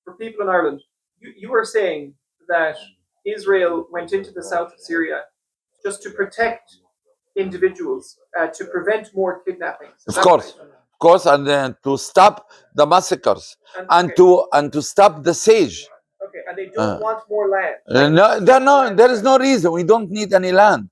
for people in Ireland, you were saying that Israel went into the south of Syria just to protect individuals, to prevent more kidnappings. Of course, and then to stop the massacres and to stop the siege. Okay, and they don't want more land. No, there is no reason. We don't need any land.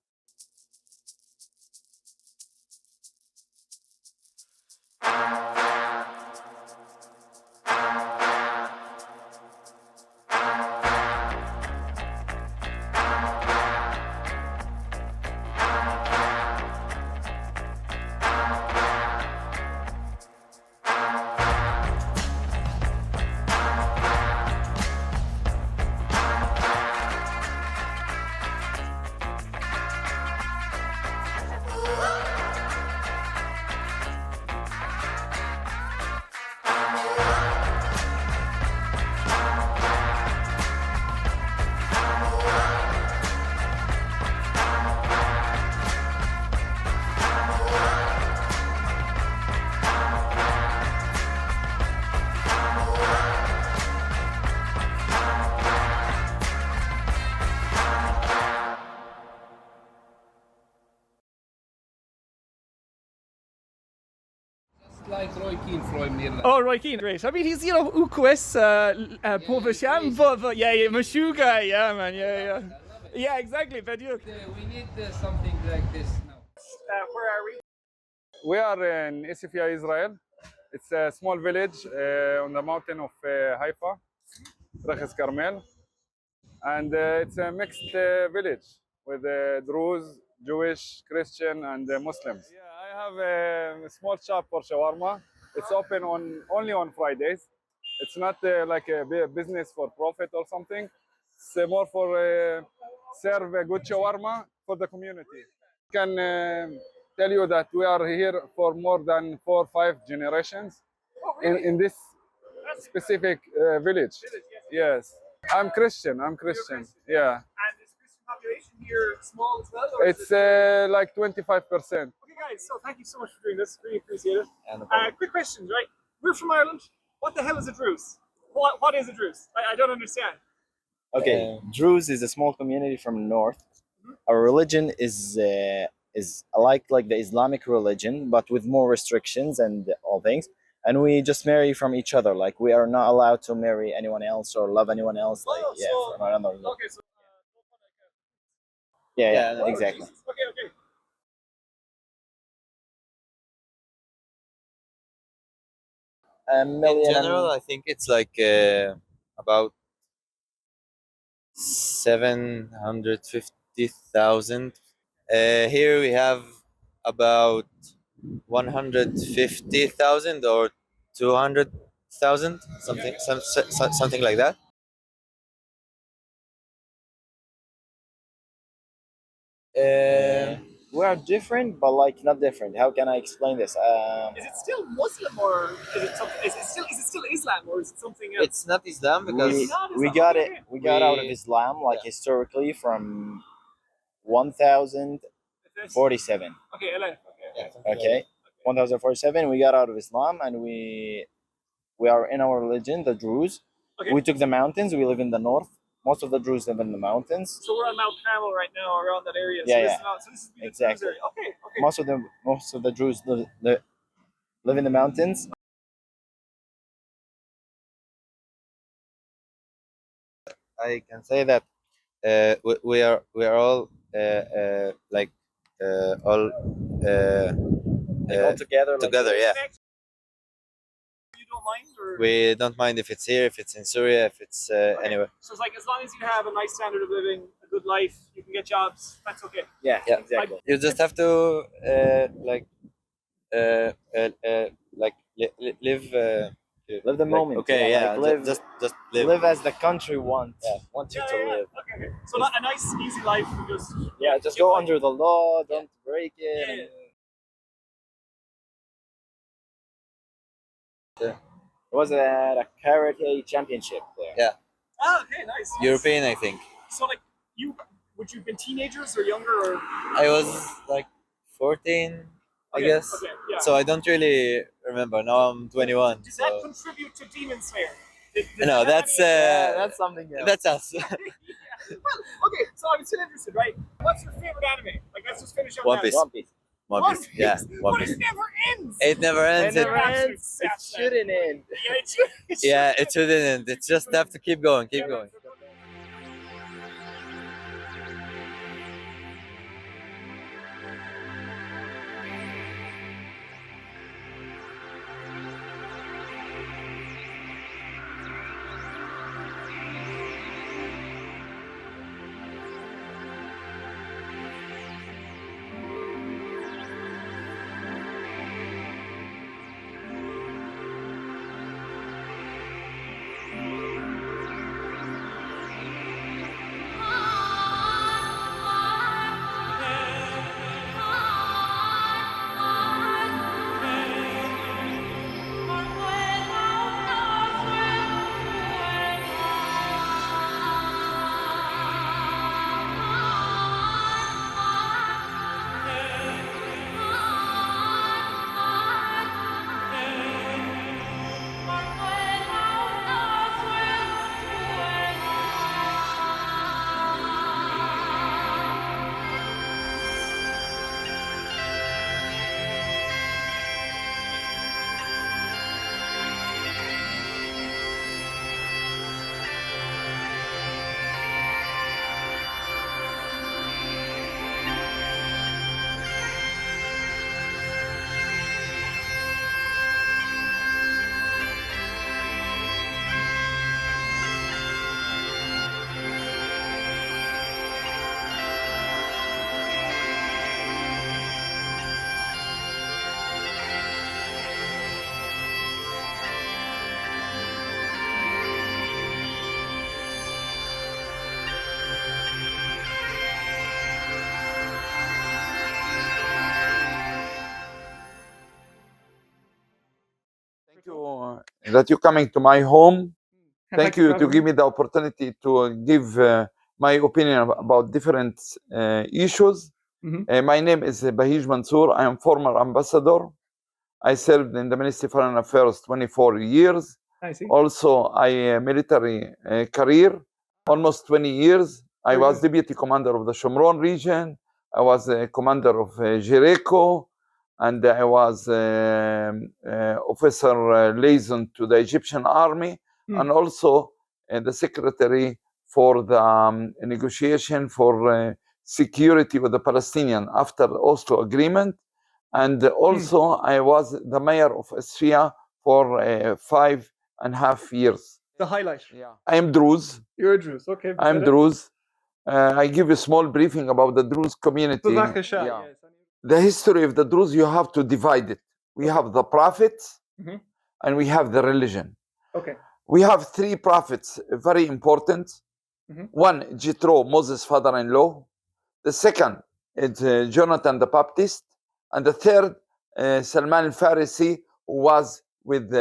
Like Roy Keane from Ireland. Oh, Roy Keane, great. I mean, he's, you know, UQS, Povesham, yeah, Meshuga, yeah, man, yeah. Yeah, exactly, but you. We need something like this now. Where are we? We are in Isifia, Israel. It's a small village on the mountain of Haifa, Druze Carmel. And it's a mixed village with Druze, Jewish, Christian, and Muslims. Yeah, I have a small shop for shawarma. It's open only on Fridays. It's not like a business for profit or something. It's more for serve a good shawarma for the community. I can tell you that we are here for more than 4 or 5 generations in this specific village. Yes. I'm Christian. Yeah. And is Christian population here small as well? It's like 25%. Okay, guys, so thank you so much for doing this. Really appreciate it. Quick questions, right? We're from Ireland. What the hell is a Druze? What is a Druze? I don't understand. Okay, Druze is a small community from the north. Our religion is like the Islamic religion, but with more restrictions and all things. And we just marry from each other. Like, we are not allowed to marry anyone else or love anyone else. Like, from another. Okay, so Yeah, exactly. Okay. In general, I think it's like about 750,000. Here we have about 150,000 or 200,000, something like that. We are different, but like not different. How can I explain this? is it still Muslim or is it something? Is it still Islam or is it something else? It's not Islam because we got out of Islam like historically from 1047. Okay, Okay, 1047. We got out of Islam and we are in our religion, the Druze. Okay. We took the mountains. We live in the north. Most of the Druze live in the mountains. So we're on Mount Carmel right now, around that area. Yeah. So this is the Exactly. Druze area. Okay. Most of the Druze live in the mountains. I can say that we are all All together. together. Yeah, You don't mind, or we don't mind if it's here, if it's in Syria, if it's anywhere. so it's like as long as you have a nice standard of living, a good life, you can get jobs. That's okay. Yeah, exactly. You just have to live. Live the moment. Okay, yeah. Like Just live. live as the country wants you to live. Okay. So not a nice, easy life. Just Just go under the law. Don't break it. Yeah. It was at a karate championship there. Yeah. Ah, okay, nice. European, I think. So like would you have been teenagers or younger or? I was like 14, I guess. Okay, yeah. So I don't really remember. Now I'm 21. Does that contribute to Demon Slayer? No, that's something else. that's us. Okay, so I'm still interested, right? What's your favorite anime? Like, let's just finish up One that. Piece. One Piece. Yeah, One But Piece. it never ends. It never ends. It never ends. It shouldn't end. Yeah, it should. Yeah, it shouldn't end. It's just have to keep going, keep going. Thank you that you're coming to my home. Thank you to give me the opportunity to give my opinion about different issues. My name is Bahij Mansour. I am former ambassador. I served in the Ministry of Foreign Affairs 24 years. I see. Also, I military career, almost 20 years. I Very was good. deputy commander of the Shomron region. I was a commander of Jericho, and I was officer liaison to the Egyptian army, and also the secretary for the negotiation for security with the Palestinian after Oslo agreement. And also I was the mayor of Asfiya for 5.5 years. The highlight. Yeah. I am Druze. You're a Druze. Okay. I'm Druze. I give a small briefing about the Druze community. Bevakasha, Yeah. yes. The history of the Druze, you have to divide it. We have the prophets and we have the religion. Okay. We have three prophets, very important. One, Jethro, Moses' father-in-law. The second is Jonathan the Baptist. And the third, Salman al-Farisi, who was with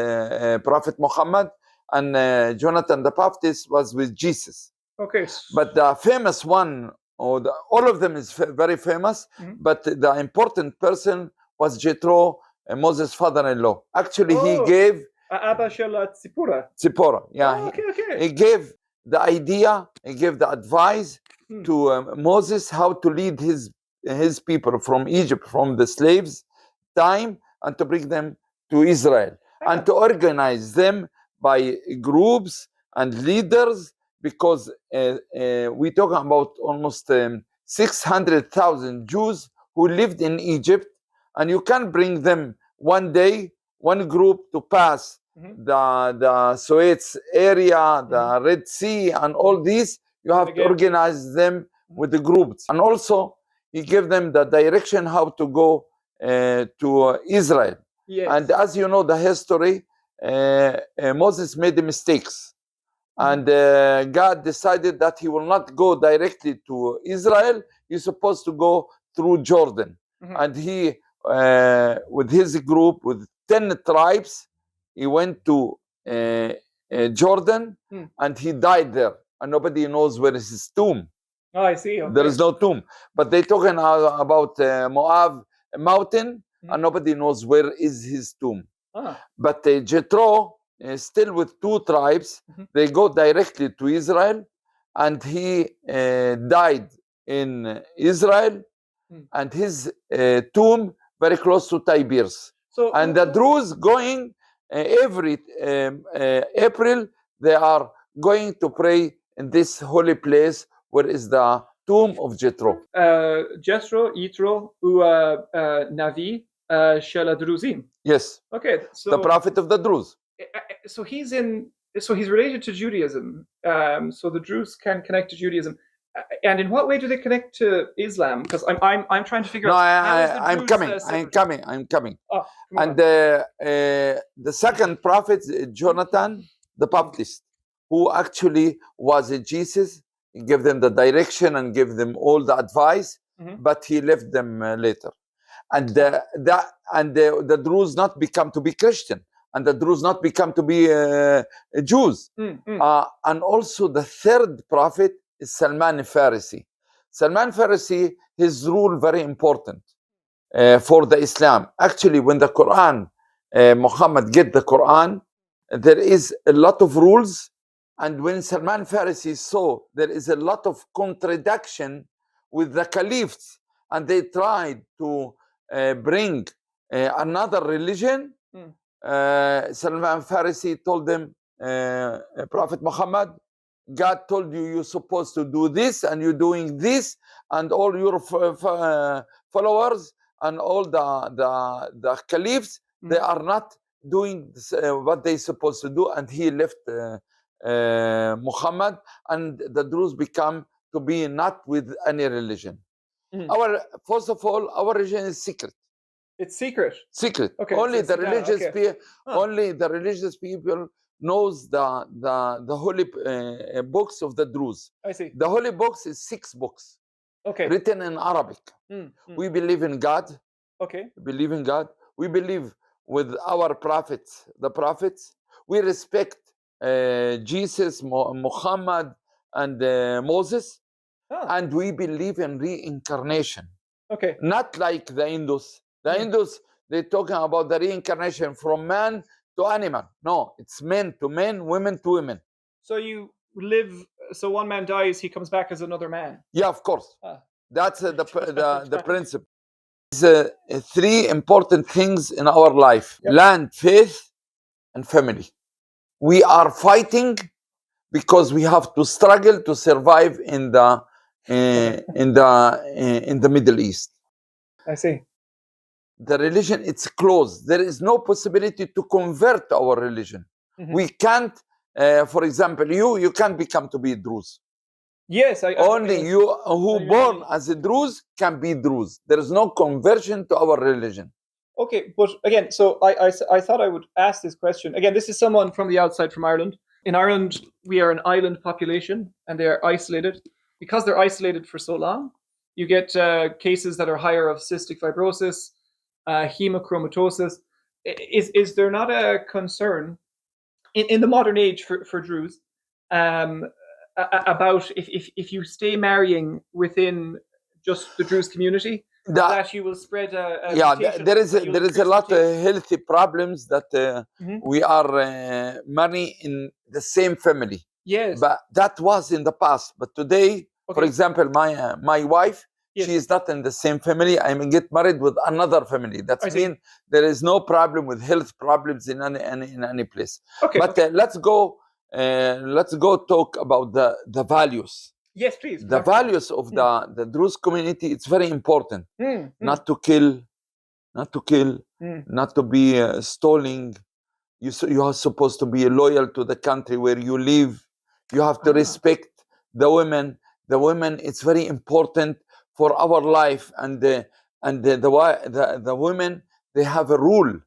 Prophet Muhammad. And Jonathan the Baptist was with Jesus. Okay. But the famous one, all of them is very famous, but the important person was Jethro, Moses' father-in-law. Actually, he gave Abba Shel Tzipora. Tzipora. Yeah, Oh, okay. he gave the idea, he gave the advice to Moses how to lead his people from Egypt, from the slaves' time, and to bring them to Israel, and to organize them by groups and leaders, because we talk about almost 600,000 Jews who lived in Egypt, and you can bring them one day, one group to pass the Suez area, the Red Sea, and all these. You have to organize them with the groups. And also, he gave them the direction how to go to Israel. Yes. And as you know, the history, Moses made the mistakes. And God decided that he will not go directly to Israel. He's supposed to go through Jordan. And he, with his group, with 10 tribes, he went to Jordan, and he died there. And nobody knows where is his tomb. Oh, I see. Okay. There is no tomb. But they're talking about Moab mountain, and nobody knows where is his tomb. But Jethro still with two tribes. They go directly to Israel, and he died in Israel, and his tomb very close to Tiberias. So And the Druze going every April, they are going to pray in this holy place where is the tomb of Jethro. Jethro, Yitro, ou Navi, Shel Druzim. Yes, Okay, so the prophet of the Druze. so he's related to Judaism. So the Druze can connect to Judaism. And in what way do they connect to Islam? Because I'm trying to figure No, out how is the I'm Druze, coming. separate? I'm coming. Oh, come And on. the second prophet, Jonathan the Baptist, who actually was a Jesus. He gave them the direction and gave them all the advice, but he left them later. And the Druze not become to be Christian, and the Druze not become to be Jews. And also the third prophet is Salman Farisi. Salman Farisi, his rule very important for the Islam. Actually, when the Quran, Muhammad get the Quran, there is a lot of rules. And when Salman Farisi saw there is a lot of contradiction with the caliphs, and they tried to bring another religion, Salman Farisi told them, Prophet Muhammad, God told you you're supposed to do this, and you're doing this, and all your followers and all the caliphs, they are not doing what they're supposed to do. And he left Muhammad, and the Druze become to be not with any religion. First of all, our religion is secret. It's secret. Secret. Okay, Only so the religious okay. only the religious people knows the holy books of the Druze. I see. The holy books is 6 books Okay. written in Arabic. We believe in God. Okay. Believe in God. We believe with our prophets, the prophets. We respect Jesus, Muhammad, and Moses, and we believe in reincarnation. Okay. Not like the Hindus. The Hindus, they're talking about the reincarnation from man to animal. No, it's men to men, women to women. So you live. So one man dies, he comes back as another man. Yeah, of course. That's the principle. There's 3 important things in our life: land, faith, and family. We are fighting because we have to struggle to survive in the Middle East. I see. The religion, it's closed. There is no possibility to convert our religion. We can't, for example, you can't become to be Druze. Yes, Only you who born as a Druze can be Druze. There is no conversion to our religion. Okay, but again, so I thought I would ask this question. Again, this is someone from the outside, from Ireland. In Ireland, we are an island population, and they are isolated. Because they're isolated for so long, you get cases that are higher of cystic fibrosis, hemochromatosis. Is there not a concern in the modern age for Druze about if you stay marrying within just the Druze community, that you will spread there is a lot of healthy problems that we are marrying in the same family. Yes, but that was in the past. But today, for example, my wife, she is not in the same family. I may get married with another family. That means there is no problem with health problems in any place. Okay, but let's go talk about the values. Yes, please. The values of the Druze community, it's very important. Not to kill, not to be stalling. You are supposed to be loyal to the country where you live. You have to respect the women. The women, it's very important for our life. And the women, they have a rule.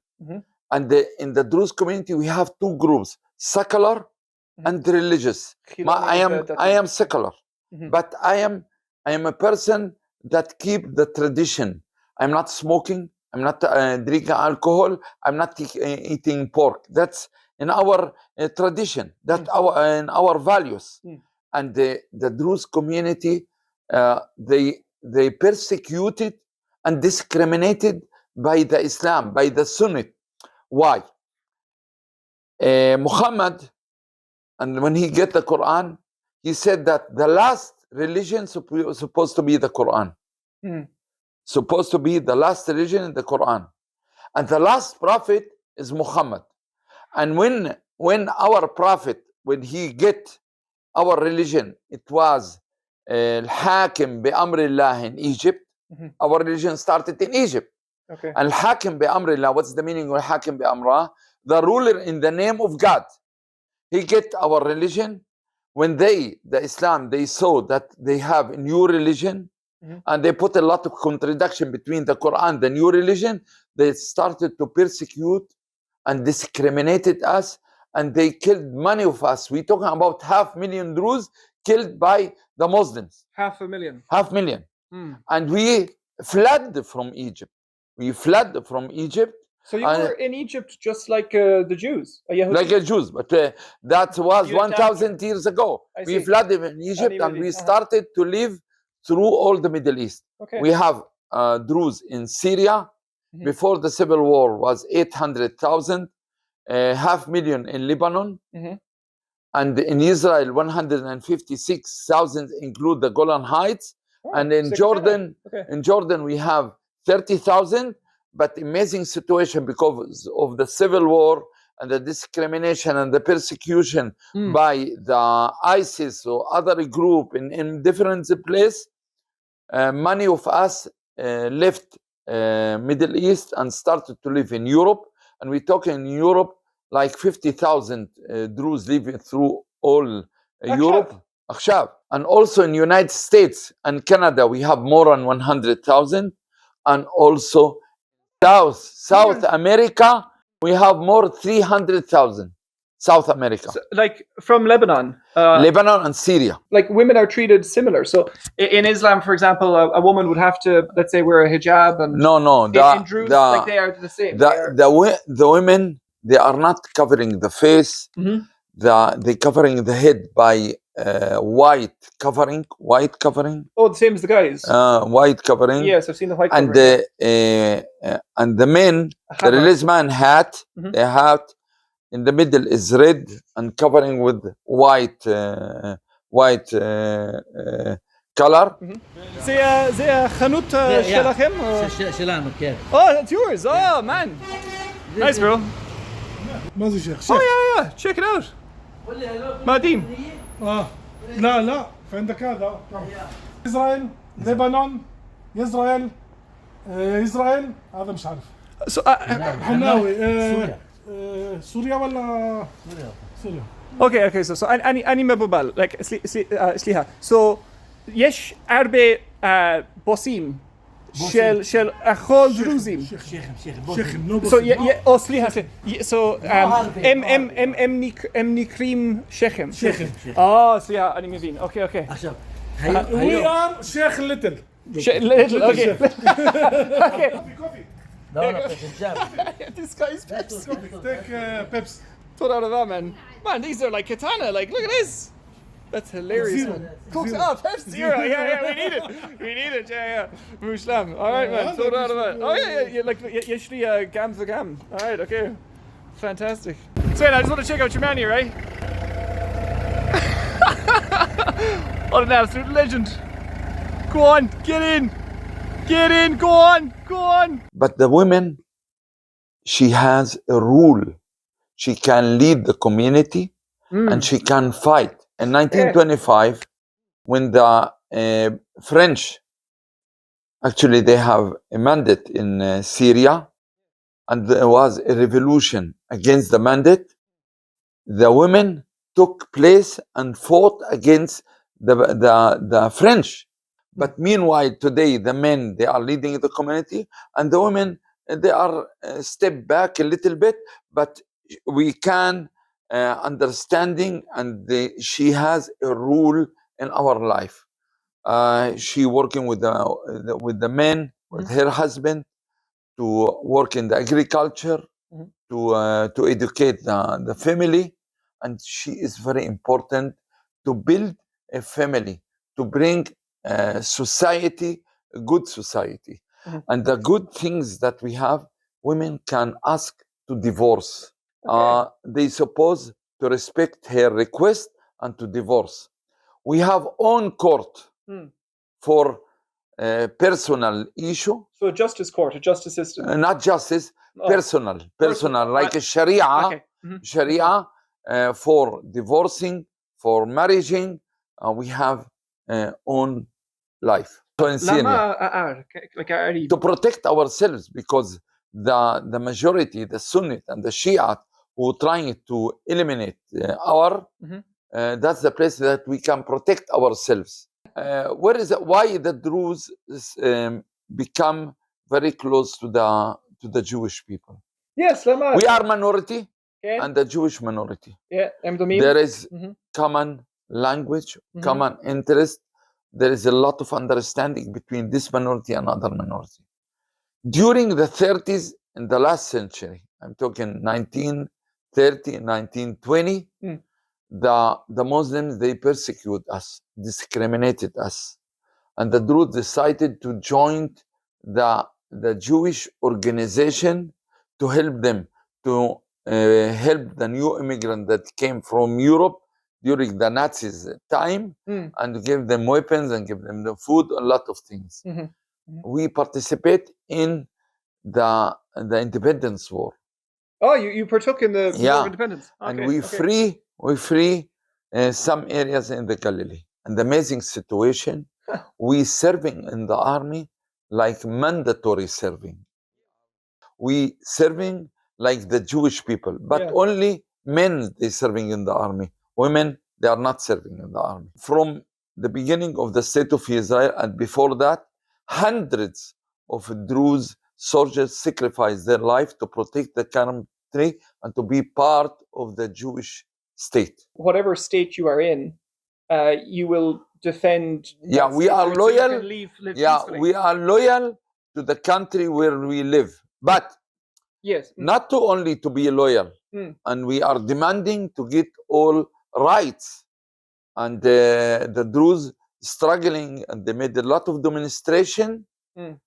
And in the Druze community, we have 2 groups: secular and religious. I am secular, but I am a person that keep the tradition. I'm not smoking. I'm not drinking alcohol. I'm not eating pork. That's in our tradition. That's in our values. And the Druze community, they persecuted and discriminated by the Islam, by the Sunnah. Why? Muhammad, and when he get the Quran, he said that the last religion supposed to be the Quran. Supposed to be the last religion in the Quran. And the last prophet is Muhammad. And when our prophet, when he get our religion, it was Al-Hakim bi-Amrillah in Egypt. Our religion started in Egypt. Okay. Al-Hakim bi-Amrillah, what's the meaning of Al-Hakim bi-Amrah? The ruler in the name of God. He get our religion. When the Islam, they saw that they have a new religion, and they put a lot of contradiction between the Quran, the new religion, they started to persecute and discriminated us, and they killed many of us. We're talking about 500,000 Druze killed by the Muslims. 500,000. 500,000. And we fled from Egypt. We fled from Egypt. So you were in Egypt just like the Jews, a Yahudi? Like a Jews, but that was You adapted. 1,000 years ago. I We see. fled in Egypt and we started to live through all the Middle East. Okay. We have Druze in Syria. Before the civil war was 800,000, 500,000 in Lebanon, and in Israel 156,000, include the Golan Heights, and in Jordan, in Jordan we have 30,000. But amazing situation because of the civil war and the discrimination and the persecution by the ISIS or other group in different places. Many of us left Middle East and started to live in Europe, and we talk in Europe like 50,000 Druze living through all Europe. Akhshab. And also in United States and Canada we have more than 100,000, and also South America, we have more 300,000. South America. So, like from Lebanon. Lebanon and Syria. Like women are treated similar. So in Islam, for example, a woman would have to, let's say, wear a hijab. And no. In Druze, like they are the same. The women, they are not covering the face. They covering the head by white covering. Oh, the same as the guys. White covering. Yes, I've seen the white and covering. And the men, the religious man hat, the hat in the middle is red and covering with white color. זה חנות שלכם? שלנו, כן. Oh, that's yours. Oh, man. Nice, bro. ما زي شيخ Oh, yeah. Check it out. مادين. لا في عندك هذا إسرائيل لبنان إسرائيل هذا مش عارف So, حناوي سوريا ولا سوريا okay. So أني مبوبال. Like, سليها. So, يش أربع بوسيم. شل أخول دروزيم. شيخ So سليها. So أمني كريم شيخم. سليها أني مبين. Okay. we are شيخ little Little. Okay. coffee No, This guy's Pepsi. take Pepsi Put out of that, man. Man, these are like katana. Like, look at this. That's hilarious, man. Cooks up, Pepsi. Yeah, we need it. Yeah. Mushlam. All right, man. Throw it out of that. Oh, yeah. Like, usually gam for gam. All right, okay. Fantastic. So, I just want to check out your man here, right? What an absolute legend. Go on, get in. Go on. But the women, she has a rule. She can lead the community and she can fight. In 1925, when the French, actually they have a mandate in Syria, and there was a revolution against the mandate, the women took place and fought against the French. But meanwhile, today, the men, they are leading the community, and the women, they are step back a little bit, but we can understanding, and she has a rule in our life. She working with the men, with her husband, to work in the agriculture, to educate the family, and she is very important to build a family, to bring society, a good society. And the good things that we have, women can ask to divorce. They supposed to respect her request and to divorce. We have own court for personal issue, So a justice court, a justice system. not justice, Oh, personal, like right. a Sharia, Okay. Sharia for divorcing, for marrying. We have own life. So in Syria, لما like to protect ourselves, because the majority, the Sunnit and the Shia, who trying to eliminate our, that's the place that we can protect ourselves. Where is it? Why the Druze become very close to the Jewish people? Yes, لما We are minority okay. and the Jewish minority. Yeah, There is common language, common interest. There is a lot of understanding between this minority and other minority. During the 30s in the last century, I'm talking 1930, 1920, the Muslims, they persecute us, discriminated us. And the Druze decided to join the Jewish organization to help them, to help the new immigrant that came from Europe during the Nazis' time, and to give them weapons and give them the food, a lot of things. We participate in the independence war. Oh, you partook in the War of Independence. Okay, And we free some areas in the Galilee. And the amazing situation, we serving in the army like mandatory serving. We serving like the Jewish people, but only men they serving in the army. Women, they are not serving in the army. From the beginning of the state of Israel and before that, hundreds of Druze soldiers sacrificed their life to protect the country and to be part of the Jewish state. Whatever state you are in, you will defend. Yeah, we are loyal. Live peacefully. We are loyal to the country where we live, but not to only to be loyal. And we are demanding to get all rights. And the Druze struggling, and they made a lot of demonstration to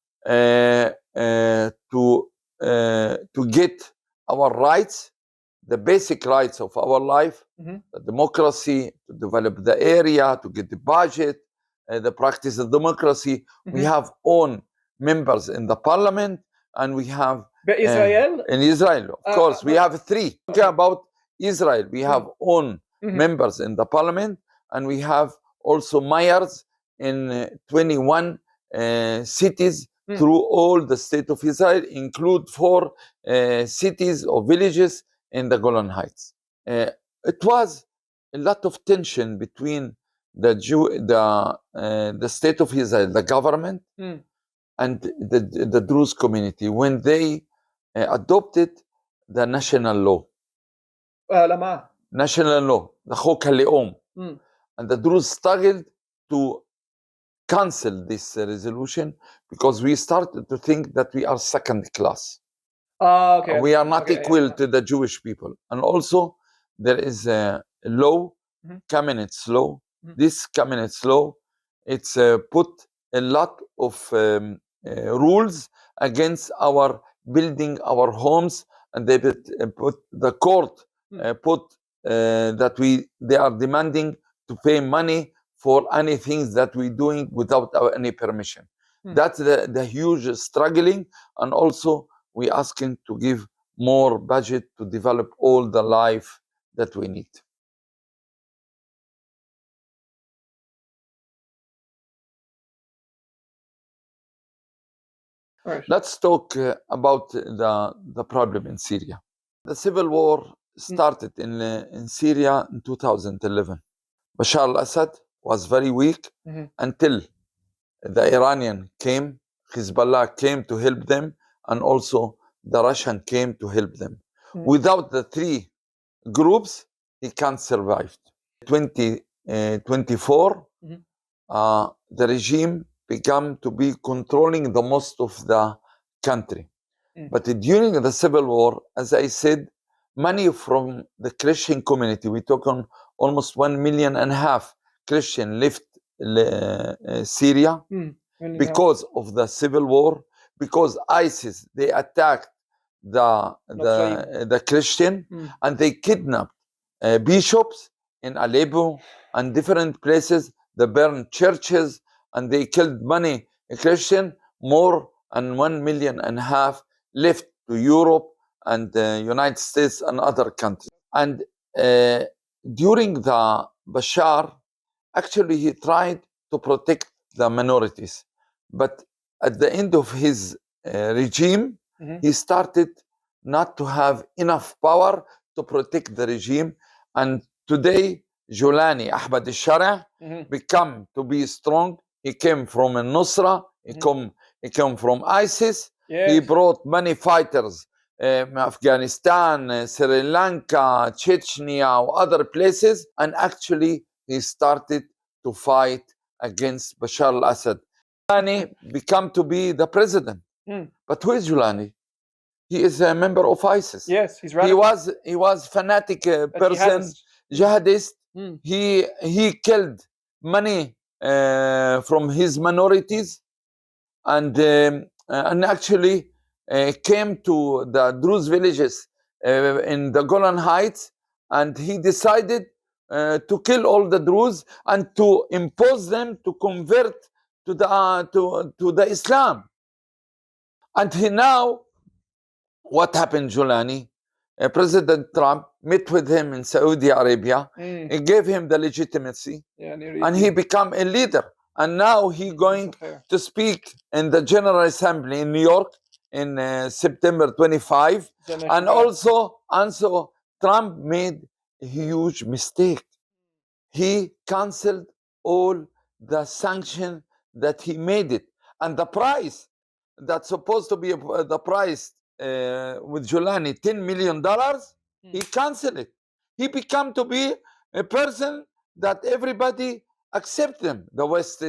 get our rights, the basic rights of our life, the democracy, to develop the area, to get the budget, the practice of democracy. We have own members in the parliament, and we have Israel? In Israel, of course, we have three. Talking about Israel, we have own members in the parliament, and we have also mayors in 21 cities through all the state of Israel, include 4 cities or villages in the Golan Heights. It was a lot of tension between the state of Israel, the government, and the Druze community when they adopted the national law. National law, the Chok HaLeom. And the Druze struggled to cancel this resolution because we started to think that we are second class. We are not equal to the Jewish people. And also, there is a law, Kamenetz law. This Kamenetz law, it's put a lot of rules against our building our homes, and they put the court put that they are demanding to pay money for any things that we're doing without any permission. That's the huge struggling, and also we asking to give more budget to develop all the life that we need. Let's talk about the problem in Syria. The civil war started in Syria in 2011. Bashar al-Assad was very weak until the Iranian came, Hezbollah came to help them, and also the Russian came to help them. Without the 3 groups, he can't survive. 2024, the regime began to be controlling the most of the country. But during the civil war, as I said, money from the Christian community, we talk on almost 1.5 million Christian left Syria because of the civil war, because ISIS, they attacked the Christian, and they kidnapped bishops in Aleppo and different places. They burned churches and they killed many Christian. More than 1.5 million left to Europe and the United States and other countries. And during the Bashar, actually he tried to protect the minorities, but at the end of his regime, he started not to have enough power to protect the regime. And today, Julani Ahmad al-Shara become to be strong. He came from Nusra, he came from ISIS. He brought many fighters, Afghanistan, Sri Lanka, Chechnya, or other places, and actually he started to fight against Bashar al-Assad. Julani become to be the president. But who is Julani? He is a member of ISIS. Yes, he's radical. He was fanatic person, jihadist. He killed many from his minorities, and actually came to the Druze villages in the Golan Heights, and he decided to kill all the Druze and to impose them to convert to the Islam. And he now, what happened, Julani? President Trump met with him in Saudi Arabia. He gave him the legitimacy, and he became a leader. And now he's going to speak in the General Assembly in New York in September 25. And also Trump made a huge mistake. He canceled all the sanctions that he made it. And the price that's supposed to be the price with Julani, $10 million, he canceled it. He became to be a person that everybody accept him. The West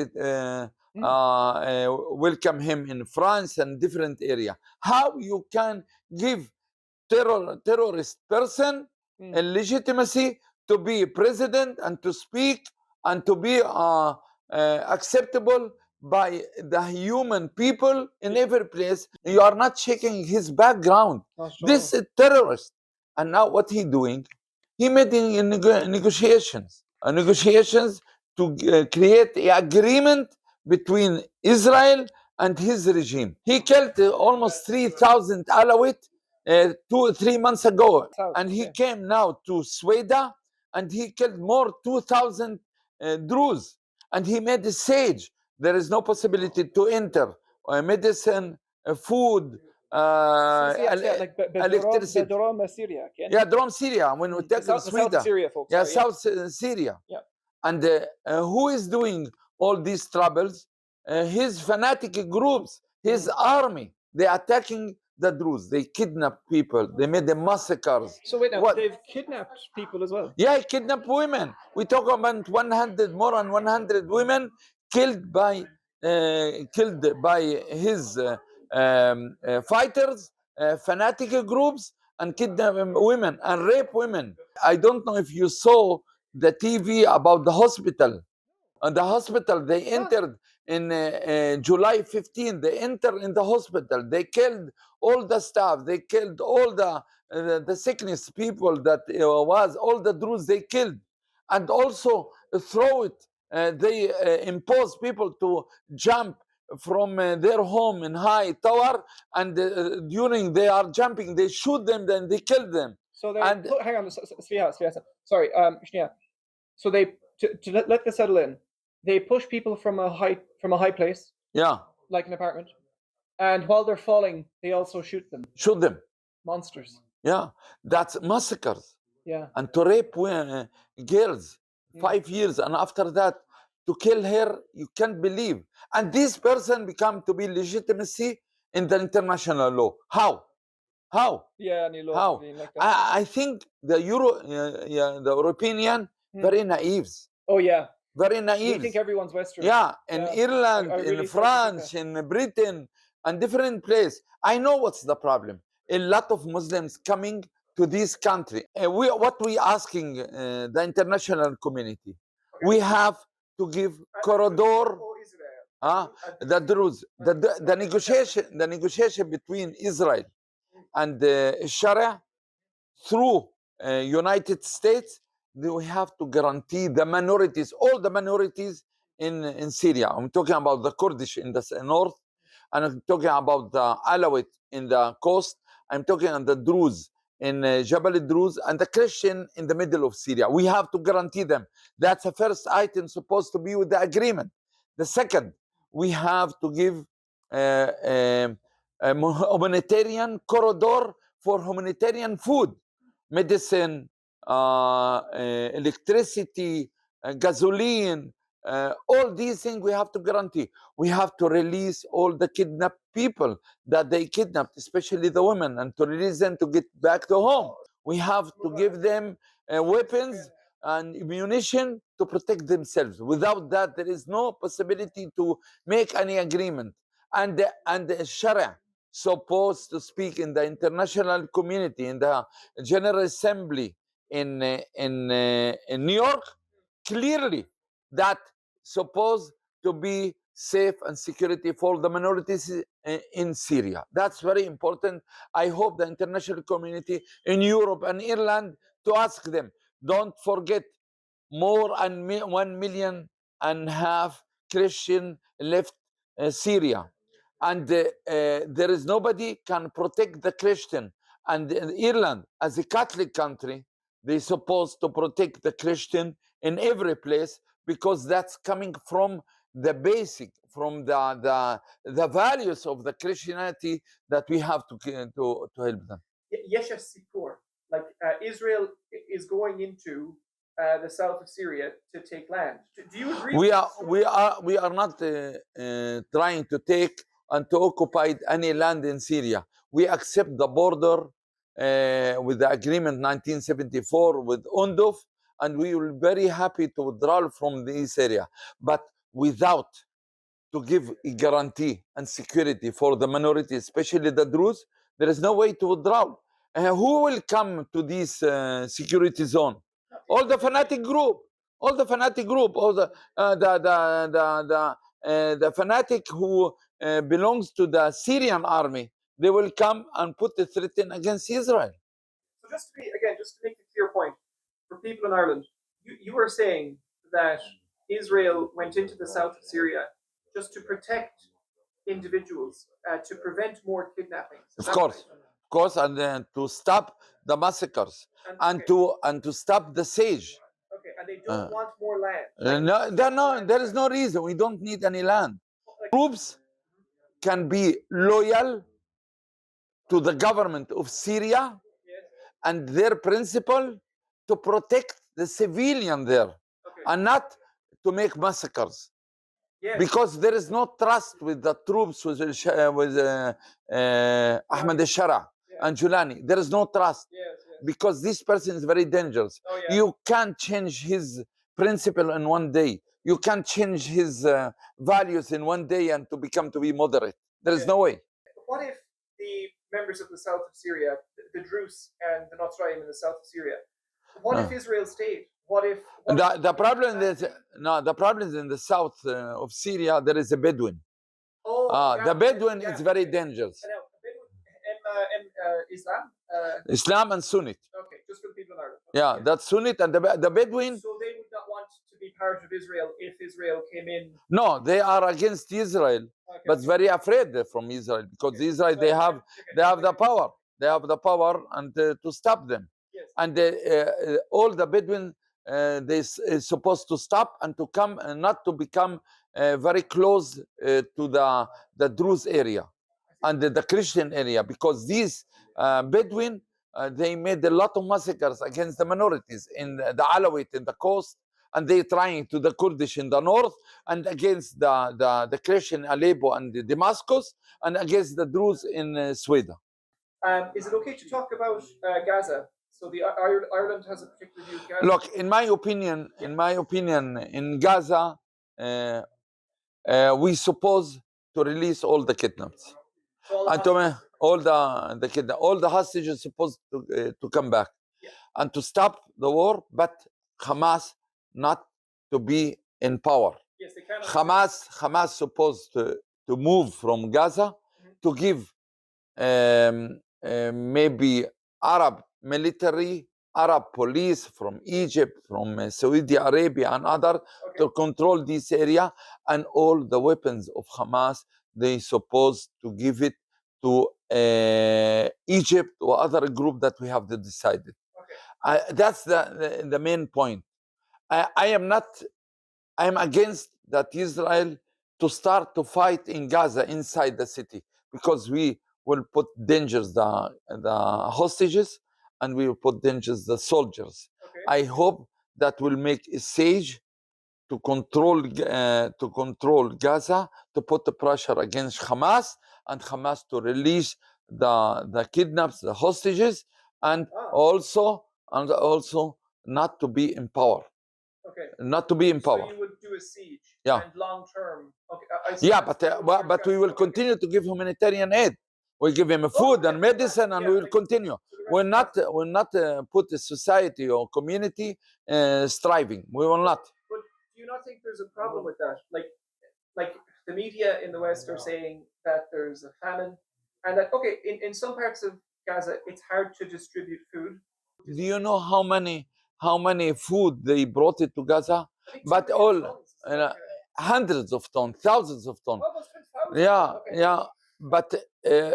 welcome him in France and different area. How you can give terrorist person a legitimacy to be president and to speak and to be acceptable by the human people in every place? You are not checking his background. This is terrorist. And now what he doing? He made negotiations to create an agreement between Israel and his regime. He killed almost 3,000 Alawite 2 or 3 months ago, and he came now to Sweden, and he killed more 2,000 Druze, and he made a siege. There is no possibility to enter medicine, food, electricity. Syria. Yeah, Drum Syria. When we take Sweden, South Syria, folks. yeah, Sorry, South Syria. Yeah. And who is doing all these troubles? His fanatic groups, his army. They attacking the Druze. They kidnap people. They made the massacres. So wait now, What? they've kidnapped people as well. Yeah, kidnap women. We talk about more than 100 women killed by his fighters, fanatic groups, and kidnap women and rape women. I don't know if you saw the TV about the hospital. The hospital, they entered in July 15. They entered in the hospital. They killed all the staff. They killed all the sickness people that was all the Druze. They killed, and also throw it. They impose people to jump from their home in high tower, and during they are jumping, they shoot them, then they kill them. So they hang on, sorry, Shnia. So they to let this settle in, they push people from a high place, Yeah, like an apartment, and while they're falling, they also shoot them. shoot them. Monsters. Yeah, that's massacres. Yeah. And to rape girls 5 years, and after that to kill her, you can't believe. And this person become to be legitimacy in the international law. How? Yeah, any law. How? Like that. I think the European very naive. Oh yeah. Very You naive. think everyone's Western? Yeah, in Yeah. Ireland, I really in France, in Britain, and different places. I know what's the problem. A lot of Muslims coming to this country. What we asking the international community? We have to give corridor. The Druze, the negotiation between Israel and Sharia through United States, we have to guarantee the minorities, all the minorities in Syria. I'm talking about the Kurdish in the north, and I'm talking about the Alawite in the coast. I'm talking about the Druze in Jabal Druze, and the Christian in the middle of Syria. We have to guarantee them. That's the first item supposed to be with the agreement. The second, we have to give a humanitarian corridor for humanitarian food, medicine, electricity, gasoline, all these things we have to guarantee. We have to release all the kidnapped people that they kidnapped, especially the women, and to release them to get back to home. We have to give them weapons and ammunition to protect themselves. Without that, there is no possibility to make any agreement. And the Sharia supposed to speak in the international community, in the General Assembly in New York, clearly that supposed to be safe and security for the minorities in Syria. That's very important. I hope the international community in Europe and Ireland to ask them, don't forget more than 1.5 million Christian left Syria, and there is nobody can protect the Christian. And Ireland, as a Catholic country, they supposed to protect the Christian in every place, because that's coming from the basic, from the values of the Christianity that we have to help them. Yesha Sipur, like Israel is going into the south of Syria to take land. Do you agree? We are not trying to take and to occupy any land in Syria. We accept the border with the agreement 1974 with UNDOF, and we will be very happy to withdraw from this area. But without to give a guarantee and security for the minority, especially the Druze, there is no way to withdraw. Who will come to this security zone? All the fanatic group, all the fanatic who belongs to the Syrian army. They will come and put the threat in against Israel. So just to make a clear point for people in Ireland, you are saying that Israel went into the south of Syria just to protect individuals, to prevent more kidnappings. Of course, and then to stop the massacres, and to stop the siege. Okay, and they don't want more land. No, there is no reason. We don't need any land. Troops can be loyal to the government of Syria and their principle to protect the civilian there, and not to make massacres. Yes. Because there is no trust with the troops with Ahmed al-Shara and Julani. There is no trust, because this person is very dangerous. You can't change his principle in one day. You can't change his values in one day and to be moderate. There is no way. What if the members of the south of Syria, the Druze and the Notzraim in the south of Syria, what if Israel stayed? The problem is in the south of Syria. There is a Bedouin. The Bedouin is very dangerous. Islam? Islam and Sunnit. Okay, just for the people in Ireland. Okay. Yeah, that's Sunnit, and the Bedouin. So they would not want to be part of Israel if Israel came in. No, they are against Israel, but very afraid from Israel, because Israel they have the power. They have the power and to stop them. Yes. And all the Bedouin they supposed to stop and to come and not to become very close to the Druze area and the Christian area, because these Bedouin they made a lot of massacres against the minorities in the Alawite in the coast, and they trying to the Kurdish in the north, and against the Christian Aleppo and Damascus, and against the Druze in Sweden. Is it okay to talk about Gaza? So Ireland has a particular view of Gaza. Look, in my opinion, in Gaza, we supposed to release all the kidnaps, and all the hostages supposed to come back, and to stop the war, but Hamas not to be in power. Yes, they cannot. Hamas supposed to move from Gaza to give maybe Arab military, Arab police from Egypt, from Saudi Arabia and other to control this area, and all the weapons of Hamas, they supposed to give it to Egypt or other group that we have decided. That's the main point. I am against that Israel to start to fight in Gaza inside the city, because we will put dangers the hostages, and we will put dangers the soldiers. I hope that will make a siege to control Gaza, to put the pressure against Hamas, and Hamas to release the kidnaps, the hostages, and also not to be in power. Not to be in power. So you would do a siege. Yeah. And long term. Okay. Yeah, but we will continue to give humanitarian aid. We'll give him food and medicine, and we will continue. We'll not put the society or community striving. We will not. But do you not think there's a problem with that? Like the media in the West are saying that there's a famine, and that in some parts of Gaza it's hard to distribute food. Do you know how many food they brought it to Gaza? But all hundreds of tons, thousands of tons. Almost 10,000. Yeah. But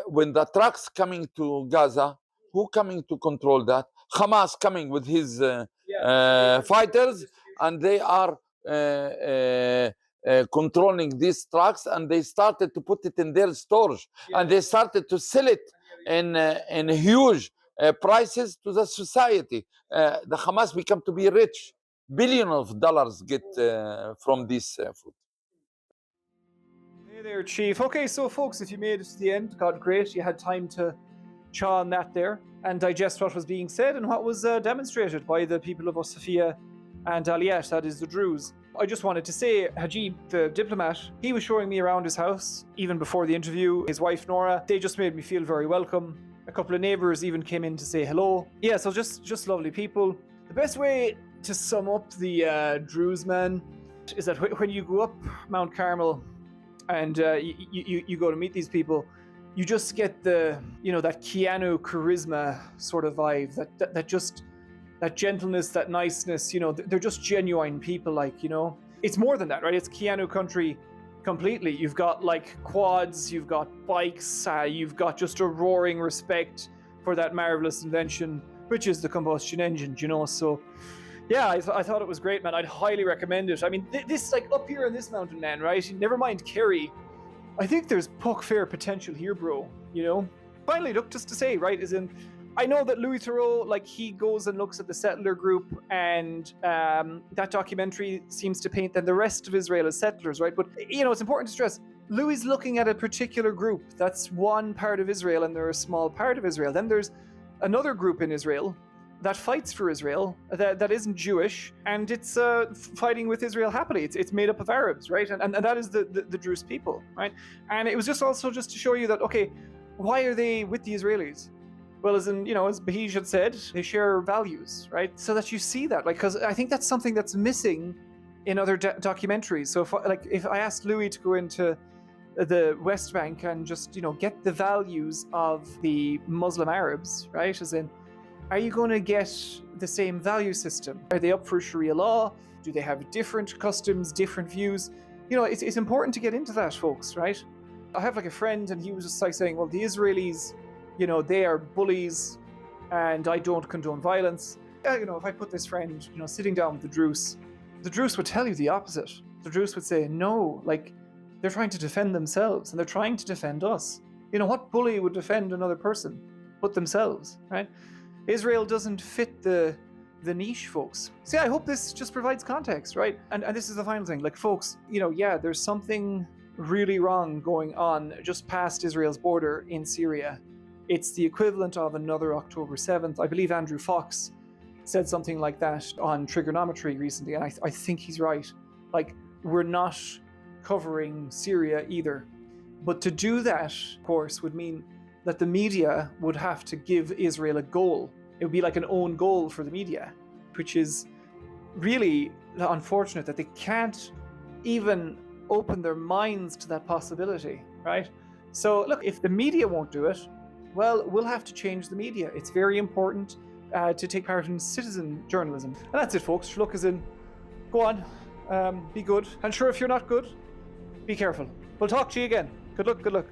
when the trucks coming to Gaza, who coming to control that? Hamas coming with his fighters, and they are controlling these trucks, and they started to put it in their stores, and they started to sell it in huge prices to the society. The Hamas become to be rich. Billions of dollars get from this food. Hey there, Chief. Okay, so folks, if you made it to the end, God, great. You had time to chaw on that there and digest what was being said and what was demonstrated by the people of Osafia and Aliyat, that is the Druze. I just wanted to say, Hajib, the diplomat, he was showing me around his house, even before the interview. His wife, Nora, they just made me feel very welcome. A couple of neighbours even came in to say hello. Yeah, so just lovely people. The best way to sum up the Druze, man, is that when you go up Mount Carmel and you go to meet these people, you just get that Keanu charisma sort of vibe, that gentleness, that niceness, they're just genuine people, It's more than that, right? It's Keanu Country completely. You've got quads, you've got bikes, you've got just a roaring respect for that marvelous invention, which is the combustion engine, So, yeah, I thought it was great, man. I'd highly recommend it. I mean, this up here in this mountain, man, right? Never mind Kerry. I think there's puck fair potential here, bro. Finally, look, just to say, right, I know that Louis Theroux, he goes and looks at the settler group, and that documentary seems to paint that the rest of Israel as settlers, right? But, it's important to stress, Louis is looking at a particular group. That's one part of Israel, and they're a small part of Israel. Then there's another group in Israel that fights for Israel, that isn't Jewish, and it's fighting with Israel happily. It's made up of Arabs, right? And that is the Druze people, right? And it was just to show you that, okay, why are they with the Israelis? Well, as Bahij had said, they share values, right? So that you see that, because I think that's something that's missing in other documentaries. So if I asked Louis to go into the West Bank and just, get the values of the Muslim Arabs, right? Are you going to get the same value system? Are they up for Sharia law? Do they have different customs, different views? It's important to get into that, folks, right? I have a friend, and he was just saying, well, the Israelis, they are bullies, and I don't condone violence. If I put this friend, sitting down with the Druze would tell you the opposite. The Druze would say, no, they're trying to defend themselves, and they're trying to defend us. What bully would defend another person but themselves, right? Israel doesn't fit the niche, folks. See, I hope this just provides context, right? And this is the final thing. Folks, there's something really wrong going on just past Israel's border in Syria. It's the equivalent of another October 7th. I believe Andrew Fox said something like that on trigonometry recently, and I think he's right. We're not covering Syria either. But to do that, of course, would mean that the media would have to give Israel a goal. It would be like an own goal for the media, which is really unfortunate that they can't even open their minds to that possibility, right? So look, if the media won't do it, well, we'll have to change the media. It's very important to take part in citizen journalism. And that's it, folks. Look, as in, go on, be good. And sure, if you're not good, be careful. We'll talk to you again. Good luck, good luck.